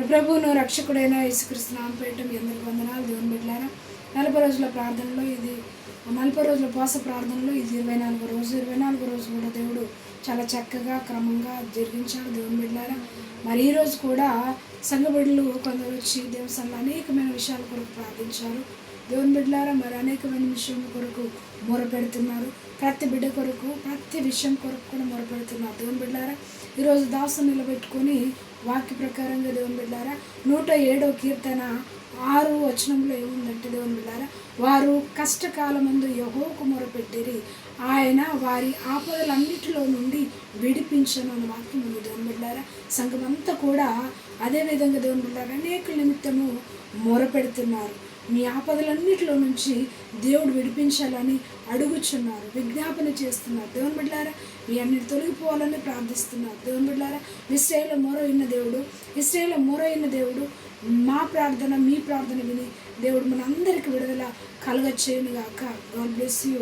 ప్రభువును రక్షకుడైన యేసుక్రీస్తు నామమున పేరిట మీ అందరికీ వందనాలు. దేవుని బిడ్డలారా, 40 రోజుల ప్రార్థనలో ఇది 40 రోజుల ఉపవాస ప్రార్థనలో ఇది 24వ రోజు. 24వ రోజు కూడా దేవుడు చాలా చక్కగా క్రమంగా జరిగించాడు. దేవుని బిడ్డలారా, మరి ఈరోజు కూడా సంఘ బిడ్డలు కొందరు వచ్చి దేవుని సన్నిధిలో అనేకమైన విషయాల కొరకు ప్రార్థించారు. దేవుని బిడ్డలారా, మరి అనేకమైన విషయం కొరకు మొరపెడుతున్నారు. ప్రతి బిడ్డ కొరకు, ప్రతి విషయం కొరకు కూడా మొరపెడుతున్నారు. దేవుని బిడ్డలారా, ఈరోజు దాసుని నిలబెట్టుకొని వాక్య ప్రకారంగా దేవుని బిడ్డలారా 107వ కీర్తన 6వ వచనంలో ఏముందంటే, దేవుని బిడ్డలారా, వారు కష్టకాలమందు యెహోవాకు మొరపెట్టిరి, ఆయన వారి ఆపదలన్నిటిలో నుండి విడిపించను అన్న వాక్యం ఉంది. దేవుని బిడ్డలారా, సంఘమంతా కూడా అదేవిధంగా దేవుని బిడ్డలారా అనేక నిమిత్తము మొరపెడుతున్నారు. మీ ఆపదలన్నిటిలో నుంచి దేవుడు విడిపించాలని అడుగుచున్నారు, విజ్ఞాపన చేస్తున్నారు. దేవుని బిడ్డలారా, మీ అన్నిటి తొలగిపోవాలని ప్రార్థిస్తున్నారు. దేవుని బిడ్డలారా, ఇశ్రాయేలు మొర అయిన దేవుడు మా ప్రార్థన, మీ ప్రార్థన విని దేవుడు మనందరికీ విడుదల కలుగచేయునుగాక. God bless you.